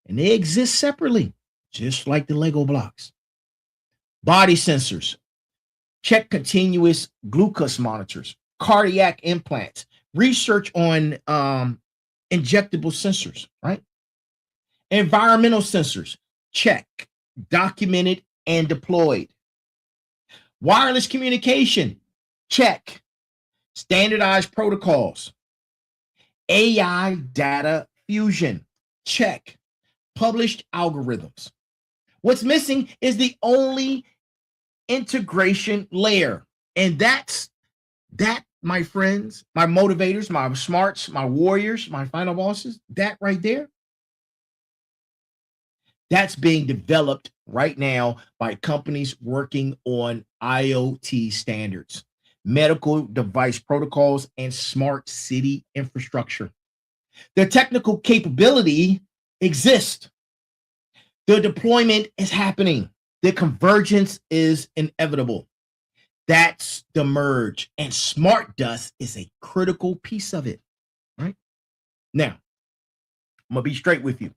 and they exist separately, just like the Lego blocks. Body sensors, check continuous glucose monitors, cardiac implants, research on injectable sensors, right? Environmental sensors, check, documented and deployed. Wireless communication, check, standardized protocols. AI data fusion, check, published algorithms. What's missing is the only integration layer, and that, my friends, my motivators, my smarts, my warriors, my final bosses, that right there, that's being developed right now by companies working on IoT standards, medical device protocols, and smart city infrastructure. The technical capability exists. The deployment is happening. The convergence is inevitable. That's the merge, and smart dust is a critical piece of it, right? Now, I'm gonna be straight with you.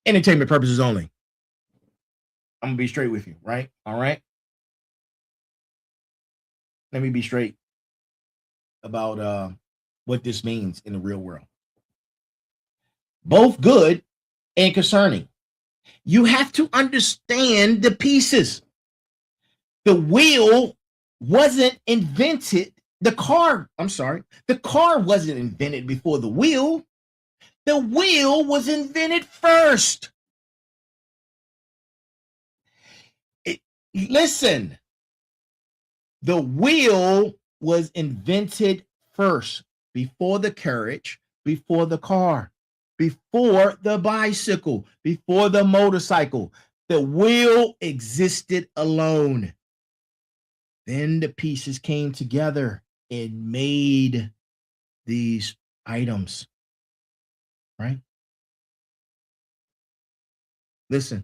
Entertainment purposes only. I'm gonna be straight with you, right? All right. Let me be straight about what this means in the real world. Both good and concerning. You have to understand the pieces. The wheel wasn't invented. The car wasn't invented before the wheel. The wheel was invented first. Listen, the wheel was invented first, before the carriage, before the car, before the bicycle, before the motorcycle. The wheel existed alone. Then the pieces came together and made these items, right? Listen,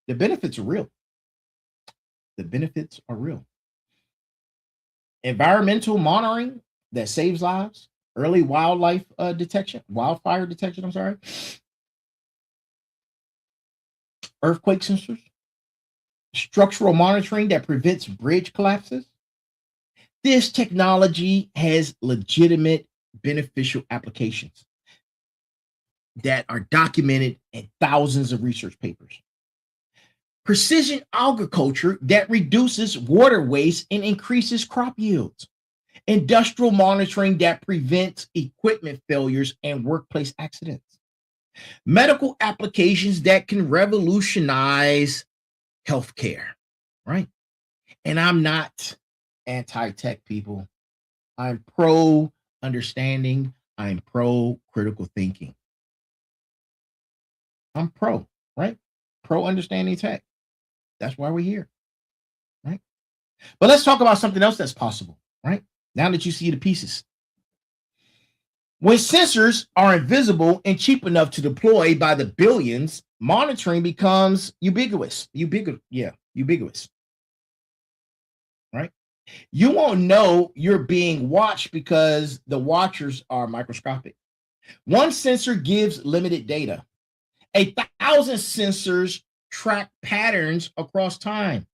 the benefits are real. The benefits are real. Environmental monitoring that saves lives, early wildfire detection, earthquake sensors, structural monitoring that prevents bridge collapses. This technology has legitimate beneficial applications that are documented in thousands of research papers. Precision agriculture that reduces water waste and increases crop yields. Industrial monitoring that prevents equipment failures and workplace accidents. Medical applications that can revolutionize healthcare, right? And I'm not anti-tech, people. I'm pro understanding. I'm pro critical thinking. I'm pro, right? Pro understanding tech. That's why we're here, right? But let's talk about something else that's possible, right? Now that you see the pieces. When sensors are invisible and cheap enough to deploy by the billions, monitoring becomes ubiquitous. Ubiquitous. Right? You won't know you're being watched because the watchers are microscopic. One sensor gives limited data. 1,000 sensors track patterns across time.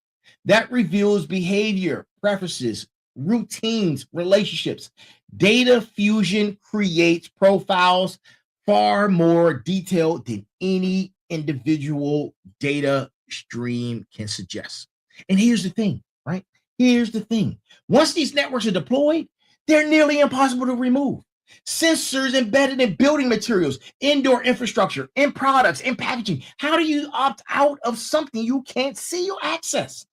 That reveals behavior, preferences, routines, relationships. Data fusion creates profiles far more detailed than any individual data stream can suggest. And here's the thing, right? Here's the thing. Once these networks are deployed, they're nearly impossible to remove. Sensors embedded in building materials, indoor infrastructure, in products, in packaging. How do you opt out of something you can't see or access?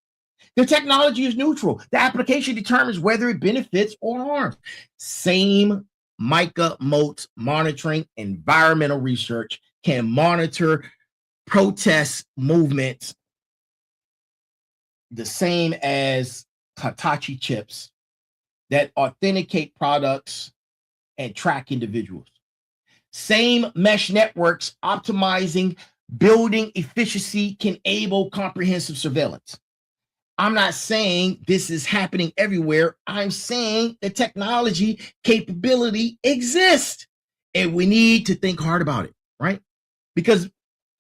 The technology is neutral. The application determines whether it benefits or harms. Same MICA motes monitoring environmental research can monitor protest movements the same as Hitachi chips that authenticate products and track individuals. Same mesh networks optimizing Building efficiency can enable comprehensive surveillance. I'm not saying this is happening everywhere. I'm saying the technology capability exists, and we need to think hard about it, right? Because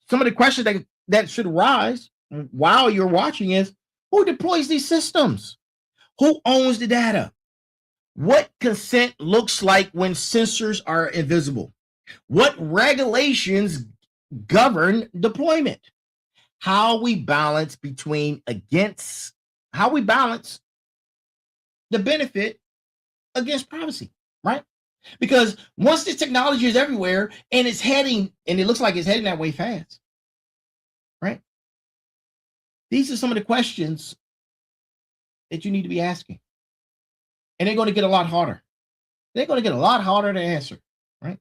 some of the questions that should arise while you're watching is, who deploys these systems? Who owns the data? What consent looks like when sensors are invisible? What regulations govern deployment? How we balance the benefit against privacy, right? Because once this technology is everywhere and it's heading, and it looks like it's heading that way fast, right? These are some of the questions that you need to be asking. And they're going to get a lot harder. They're going to get a lot harder to answer, right?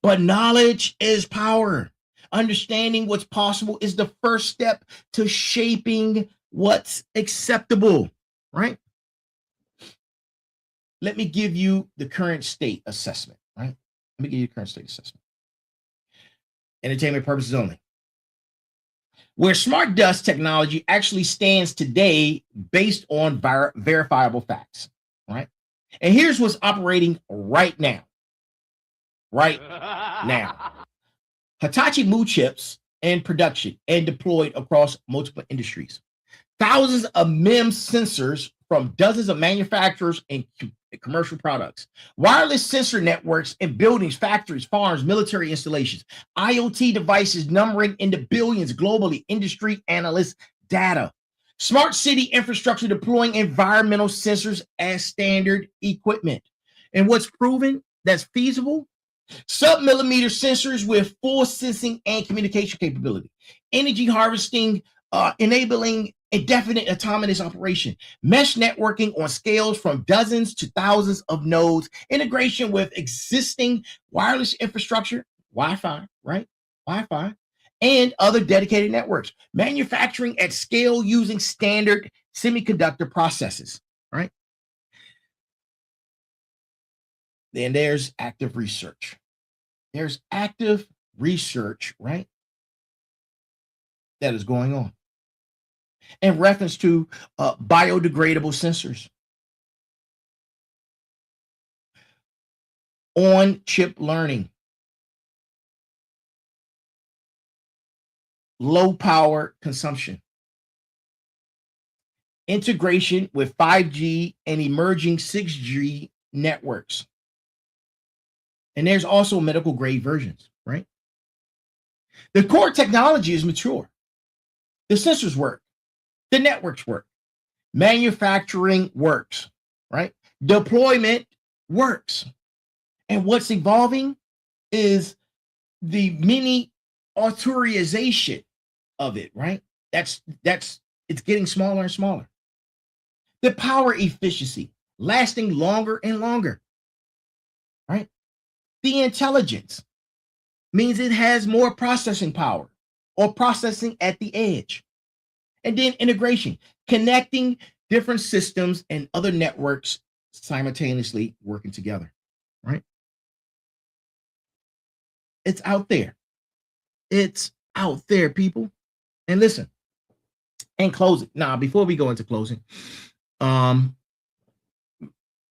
But knowledge is power. Understanding what's possible is the first step to shaping what's acceptable, right? Let me give you the current state assessment, right? Let me give you the current state assessment. Entertainment purposes only. Where smart dust technology actually stands today based on verifiable facts, right? And here's what's operating right now. Right now. Hitachi mote chips in production and deployed across multiple industries. Thousands of MEMS sensors from dozens of manufacturers and commercial products. Wireless sensor networks in buildings, factories, farms, military installations. IoT devices numbering in the billions globally, industry analysts data. Smart city infrastructure deploying environmental sensors as standard equipment. And what's proven that's feasible? Sub-millimeter sensors with full sensing and communication capability. Energy harvesting, enabling indefinite autonomous operation. Mesh networking on scales from dozens to thousands of nodes. Integration with existing wireless infrastructure, Wi-Fi, right? Wi-Fi, and other dedicated networks. Manufacturing at scale using standard semiconductor processes, right? Then there's active research. There's active research, right, that is going on in reference to biodegradable sensors, on-chip learning, low power consumption, integration with 5G and emerging 6G networks. And there's also medical grade versions, right? The core technology is mature. The sensors work. The networks work. Manufacturing works, right? Deployment works. And what's evolving is the miniaturization of it, right? It's getting smaller and smaller. The power efficiency lasting longer and longer, right? The intelligence means it has more processing power or processing at the edge. And then integration, connecting different systems and other networks simultaneously working together, right? It's out there. It's out there, people. And listen, in closing, now, before we go into closing, might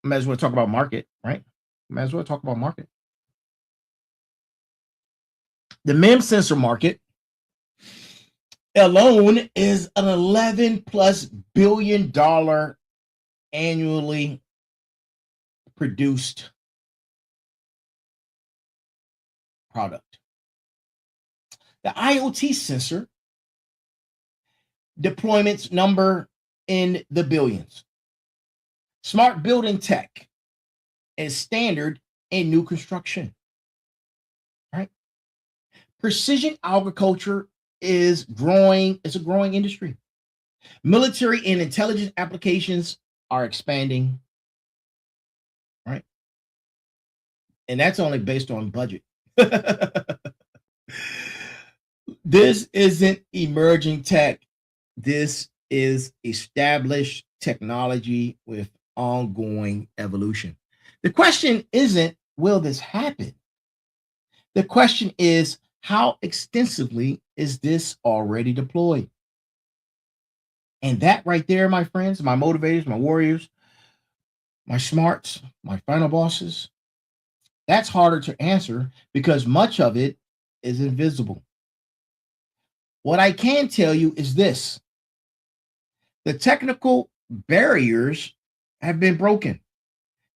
as well talk about market, right? Might as well talk about market. The MEMS sensor market alone is an $11+ billion annually produced product. The IoT sensor deployments number in the billions. Smart building tech is standard in new construction, right? Precision agriculture is growing. It's a growing industry. Military and intelligence applications are expanding, right? And that's only based on budget. This isn't emerging tech. This is established technology with ongoing evolution. The question isn't, will this happen? The question is, how extensively is this already deployed? And that right there, my friends, my motivators, my warriors, my smarts, my final bosses, that's harder to answer because much of it is invisible. What I can tell you is this: the technical barriers have been broken.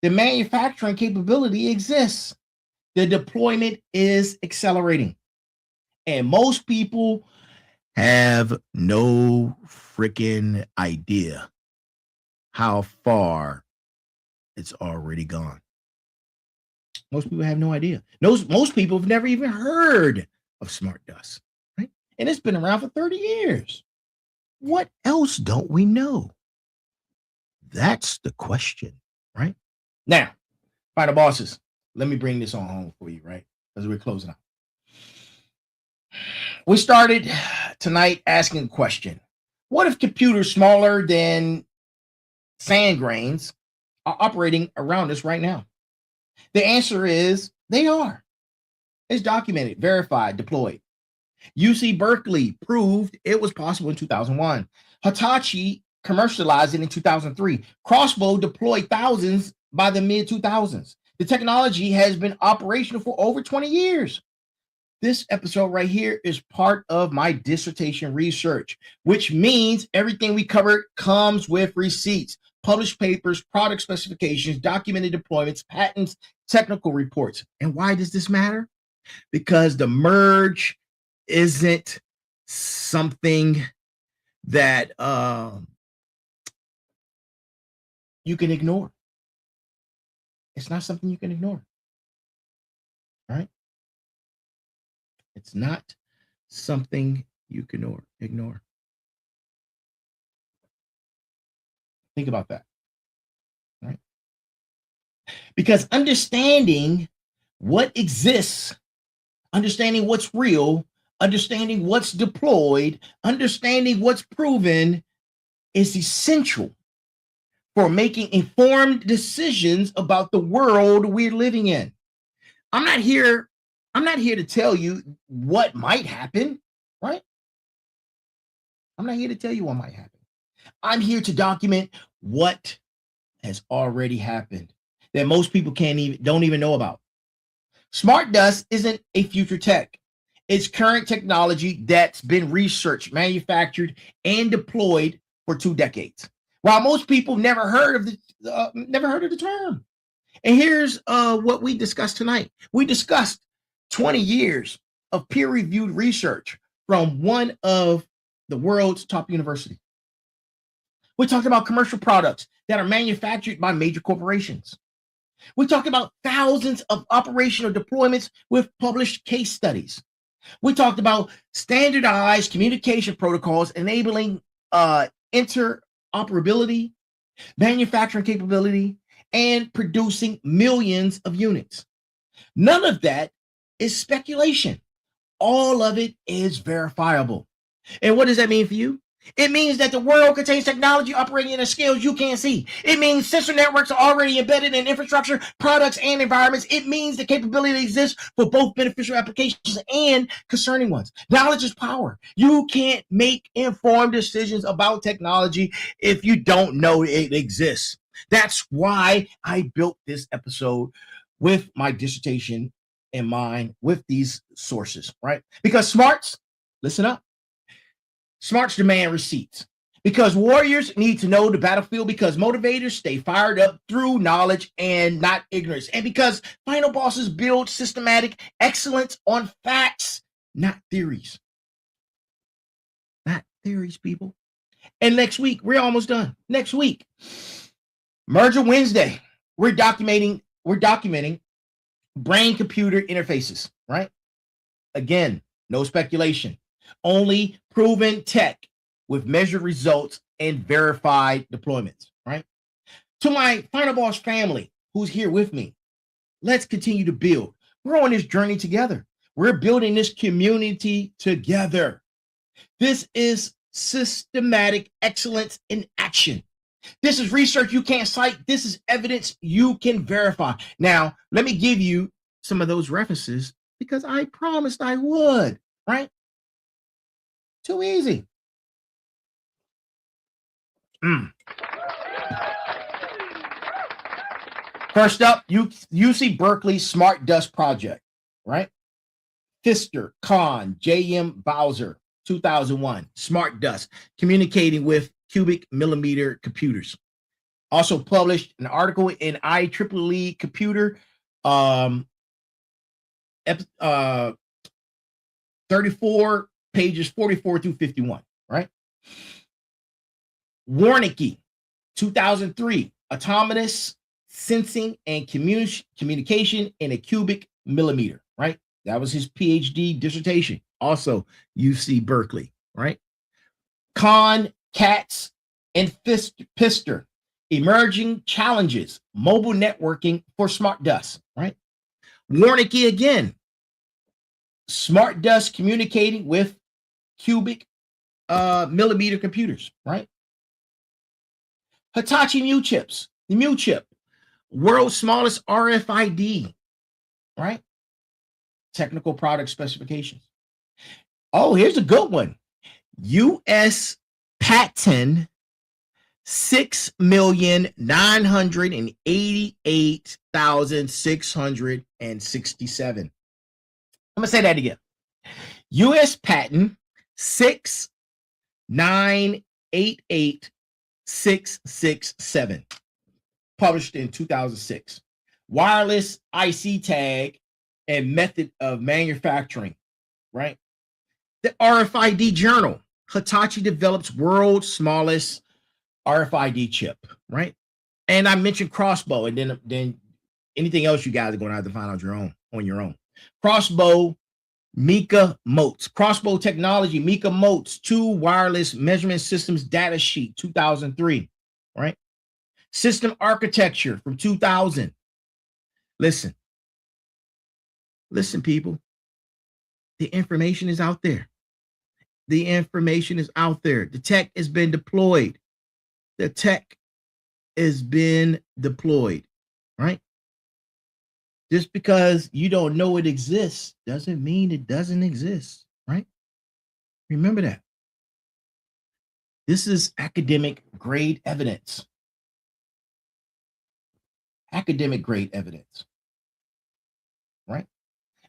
The manufacturing capability exists. The deployment is accelerating. And most people have no freaking idea how far it's already gone. Most people have no idea. Most people have never even heard of smart dust, right? And it's been around for 30 years. What else don't we know? That's the question, right? Now, final bosses, let me bring this on home for you, right? As we're closing out. We started tonight asking a question. What if computers smaller than sand grains are operating around us right now? The answer is they are. It's documented, verified, deployed. UC Berkeley proved it was possible in 2001. Hitachi commercialized it in 2003. Crossbow deployed thousands by the mid-2000s. The technology has been operational for over 20 years. This episode right here is part of my dissertation research, which means everything we covered comes with receipts, published papers, product specifications, documented deployments, patents, technical reports. And why does this matter? Because the merge isn't something that you can ignore. It's not something you can ignore. All right? It's not something you can ignore. Think about that. Right? Because understanding what exists, understanding what's real, understanding what's deployed, understanding what's proven is essential for making informed decisions about the world we're living in. I'm not here to tell you what might happen, right? I'm not here to tell you what might happen. I'm here to document what has already happened that most people don't even know about. Smart dust isn't a future tech. It's current technology that's been researched, manufactured, and deployed for 2 decades. While most people never heard of the term. And here's what we discussed tonight. We discussed 20 years of peer-reviewed research from one of the world's top universities. We talked about commercial products that are manufactured by major corporations. We talked about thousands of operational deployments with published case studies. We talked about standardized communication protocols enabling interoperability, manufacturing capability, and producing millions of units. None of that is speculation. All of it is verifiable. And what does that mean for you? It means that the world contains technology operating at scales you can't see. It means sensor networks are already embedded in infrastructure, products, and environments. It means the capability exists for both beneficial applications and concerning ones. Knowledge is power. You can't make informed decisions about technology if you don't know it exists. That's why I built this episode with my dissertation in mind, with these sources, right? Because smarts, listen up. Smarts demand receipts because warriors need to know the battlefield, because motivators stay fired up through knowledge and not ignorance, and because final bosses build systematic excellence on facts, not theories. Not theories, people. And next week, we're almost done. Next week, Merger Wednesday, we're documenting brain-computer interfaces, right? Again, no speculation. Only proven tech with measured results and verified deployments, right? To my Final Boss family who's here with me, let's continue to build. We're on this journey together. We're building this community together. This is systematic excellence in action. This is research you can't cite. This is evidence you can verify. Now, let me give you some of those references because I promised I would, right? Too easy. First up, UC Berkeley Smart Dust Project, right? Pfister, Kahn, J.M. Bowser, 2001, Smart Dust, communicating with cubic millimeter computers. Also published an article in IEEE Computer, 34 pages 44 through 51, right? Warnicke, 2003, autonomous sensing and communication in a cubic millimeter, right? That was his PhD dissertation. Also UC Berkeley, right? Kahn, Katz, and Pfister, emerging challenges, mobile networking for smart dust, right? Warnicke again, smart dust communicating with cubic millimeter computers, right? Hitachi Mu chips, the Mu chip, world's smallest RFID, right? Technical product specifications. Oh, here's a good one. U.S. patent 6,988,667. I'm gonna say that again. U.S. patent 6,988,667, published in 2006. Wireless IC tag and method of manufacturing, right? The RFID journal. Hitachi develops world's smallest RFID chip, right? And I mentioned Crossbow, and then anything else you guys are going to have to find out on your own. Crossbow MICA motes. Crossbow technology, MICA motes, 2 wireless measurement systems data sheet, 2003, right? System architecture from 2000. Listen, people. The information is out there. The information is out there. The tech has been deployed. The tech has been deployed, right? Just because you don't know it exists doesn't mean it doesn't exist, right? Remember that. This is academic grade evidence. Academic grade evidence, right?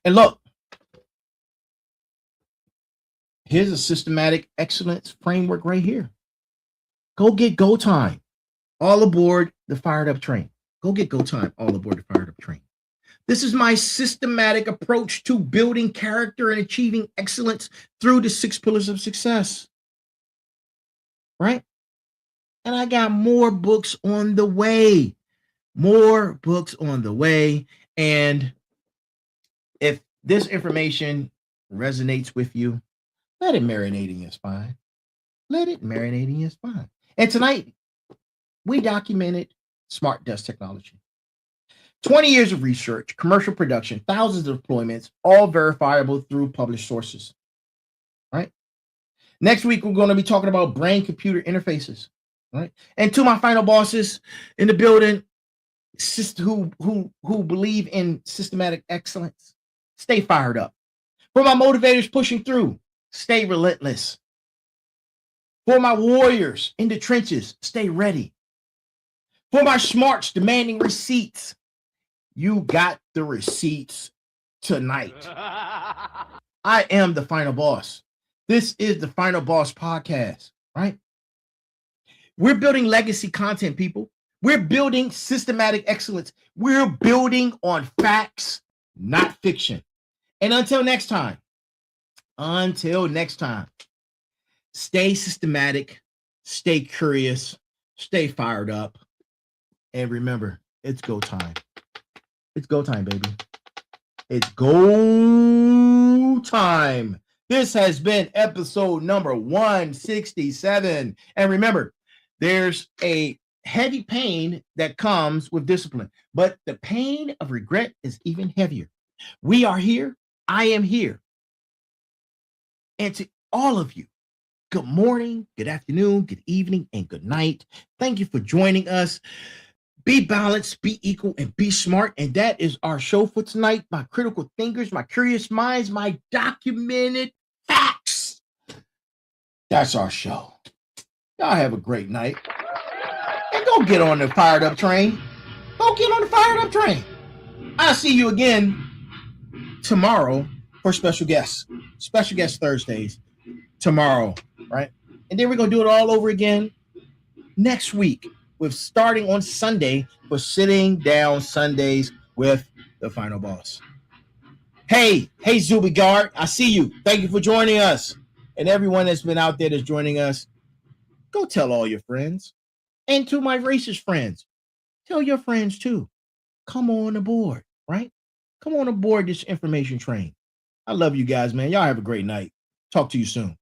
And look, here's a systematic excellence framework right here. Go get Go Time. All aboard the fired up train. Go get Go Time. All aboard the fired up train. This is my systematic approach to building character and achieving excellence through the 6 pillars of success, right? And I got more books on the way. More books on the way. And if this information resonates with you, let it marinate in your spine. Let it marinate in your spine. And tonight, we documented smart dust technology. 20 years of research, commercial production, thousands of deployments, all verifiable through published sources, right? Next week, we're going to be talking about brain-computer interfaces, right? And to my final bosses in the building, who believe in systematic excellence, stay fired up. For my motivators pushing through, stay relentless. For my warriors in the trenches, stay ready. For my smarts demanding receipts, you got the receipts tonight. I am the final boss. This is the Final Boss podcast, right? We're building legacy content, people. We're building systematic excellence. We're building on facts, not fiction. And until next time, stay systematic, stay curious, stay fired up, and remember, it's go time. It's go time, baby. It's go time. This has been episode number 167. And remember, there's a heavy pain that comes with discipline, but the pain of regret is even heavier. We are here. I am here. And to all of you, good morning, good afternoon, good evening, and good night. Thank you for joining us. Be balanced, be equal, and be smart. And that is our show for tonight. My critical thinkers, my curious minds, my documented facts. That's our show. Y'all have a great night. And go get on the fired up train. Go get on the fired up train. I'll see you again tomorrow for special guests. Special guest Thursdays tomorrow, right? And then we're going to do it all over again next week, with starting on Sunday for Sitting Down Sundays with the Final Boss. Hey, Zubigard, I see you. Thank you for joining us. And everyone that's been out there that's joining us, go tell all your friends. And to my racist friends, tell your friends too. Come on aboard, right? Come on aboard this information train. I love you guys, man. Y'all have a great night. Talk to you soon.